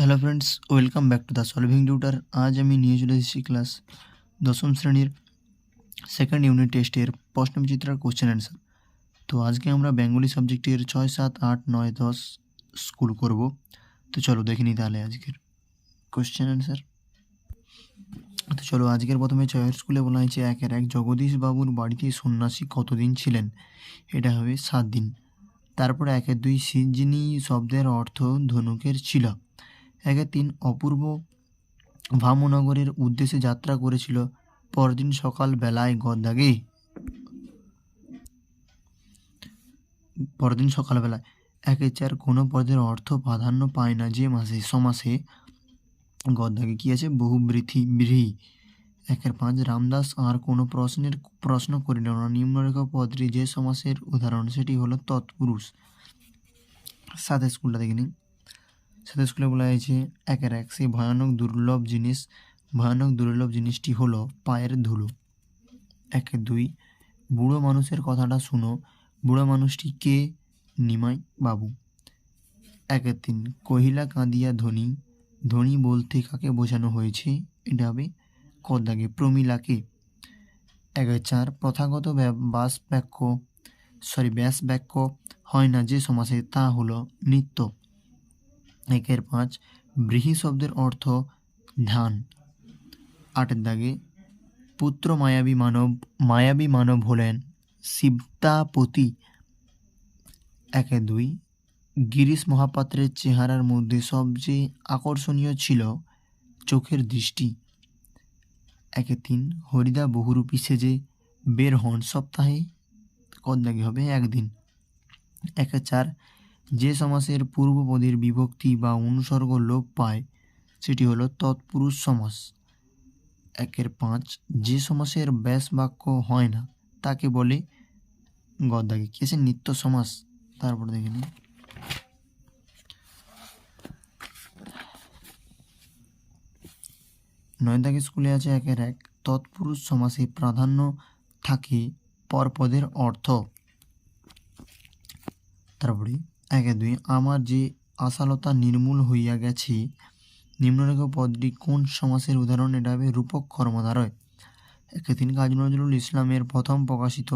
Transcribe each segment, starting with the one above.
Hello friends, welcome back to the solving tutor. আজ আমি নিয়ে চলে এসেছি ক্লাস দশম শ্রেণীর সেকেন্ড ইউনিট টেস্টের প্রশ্নবিচিত্রার কোশ্চেন অ্যান্সার। তো আজকে আমরা বেঙ্গলি সাবজেক্টের 6, 7, 8, 9, 10 স্কুল করব। তো চলো দেখে নিই তাহলে আজকের কোশ্চেন অ্যান্সার। তো চলো আজকের প্রথমে 6 স্কুলে বলা হয়েছে 1-1 জগদীশ বাবুর বাড়িতে সন্ন্যাসী কতদিন ছিলেন? এটা হবে 7 দিন। তারপরে 1-2 সিজিনি শব্দের অর্থ ধনুকের ছিল। 1-3 অপূর্ব ভামনগরের উদ্দেশ্যে যাত্রা করেছিল পরদিন সকাল বেলায় গদাগে। পরদিন সকালবেলায় 1-4 কোনো পদের অর্থ প্রাধান্য পায় না যে মাসে সমাসে গদাগে কি আছে বহুব্রীহি ব্রীহি। 1-5 রামদাস আর কোনো প্রশ্ন করিল না। নিম্নরেখ পদটি যে সমাসের উদাহরণ সেটি হলো তৎপুরুষ। 7 স্কুলটা দেখে নিন। 7 স্কুলে বলা হয়েছে 1-1 সেই ভয়ানক দুর্লভ জিনিসটি হলো পায়ের ধুলো। 1-2 বুড়ো মানুষের কথাটা শুনো। বুড়ো মানুষটি কে? নিমাই বাবু। 1-3 কহিলা কাঁদিয়া ধনী। ধনী বলতে কাকে বোঝানো হয়েছে? এটা হবে কদাগে প্রমীলাকে। 1-4 প্রথাগত ব্যাস বাক্য হয় না যে সমাসে তা হলো নিত্য। 1-5 ব্রীহি শব্দের অর্থ ধান। 8 দাগে পুত্র মায়াবী মানব হলেন শিবতাপতি। 1-2 গিরিশ মহাপাত্রের চেহারার মধ্যে সবচেয়ে আকর্ষণীয় ছিল চোখের দৃষ্টি। 1-3 হরিদা বহুরূপী সেজে বের হন সপ্তাহে কদাগে হবে 1 দিন। 1-4 যে সমাসের পূর্বপদের বিভক্তি বা অনুসর্গ লোপ পায় সেটি হলো তৎপুরুষ সমাস। 1-5 যে সমাসের ব্যাস বাক্য হয় না তাকে বলে গদাগে কি আছে নিত্য সমাস। তারপর দেখে নিই 9 দাগে স্কুলে আছে 1-1 তৎপুরুষ সমাসে প্রাধান্য থাকে পরপদের অর্থ। তারপরে 1-2 আমার যে আশালতা নির্মূল হইয়া গেছে। নিম্নরেখ পদটি কোন সমাসের উদাহরণ? এটা হবে রূপক কর্মধারয়। 1-3 কাজী নজরুল ইসলামের প্রথম প্রকাশিত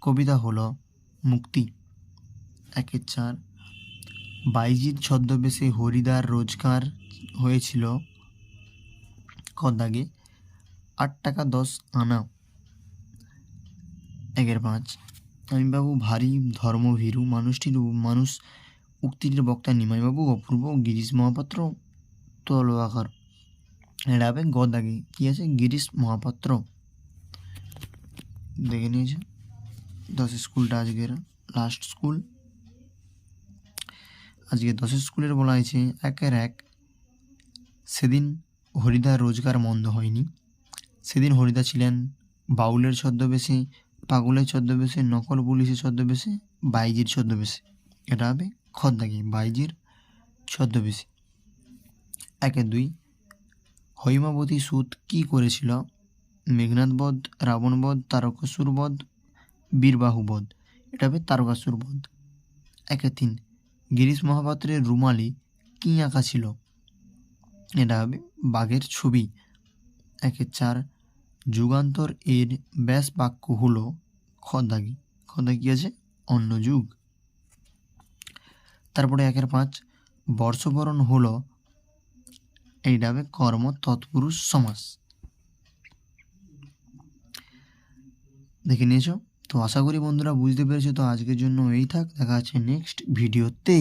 কবিতা হলো মুক্তি। 1-4 বাইজির ছদ্মবেশে হরিদার রোজগার হয়েছিল কদাগে 8 টাকা 10 আনা। 1-5 আমি বাবু ভারী ধর্মভীরু মানুষ উক্তিটির বক্তা নিমাইবাবু অপূর্ব গিরিশ মহাপাত্র তলোয়াকার। এটা হবে গদাগে কি আছে গিরিশ মহাপাত্র। দেখে নিয়েছে 10 স্কুলটা আজকের লাস্ট স্কুল। আজকে 10 স্কুলের বলা হয়েছে 1-1 সেদিন হরিদার রোজগার মন্দ হয়নি। সেদিন হরিদা ছিলেন বাউলের ছদ্মবেশে, পাগলের ছদ্মবেশে, নকল পুলিশের ছদ্মবেশে, বাইজির ছদ্মবেশে। এটা হবে খদ্দাগে বাইজির ছদ্মবেশে। 1-2 হৈমাবতী সুত কি করেছিল? মেঘনাদ বধ, রাবণ বধ, তারকাসুর বধ, বীরবাহু বধ। এটা হবে তারকাসুর বধ। 1-3 গিরিশ মহাপাত্রের রুমালে কি আঁকা ছিল? এটা হবে বাঘের ছবি। 1-4 যুগান্তর এর ব্যাস বাক্য হলো খদাগি কি আছে অন্য যুগ। তারপরে 1-5 বর্ষবরণ হলো এইটা হবে কর্ম তৎপুরুষ সমাস। দেখে নিয়েছো? তো আশা করি বন্ধুরা বুঝতে পেরেছো। তো আজকের জন্য এই থাক, দেখা আছে নেক্সট ভিডিওতে।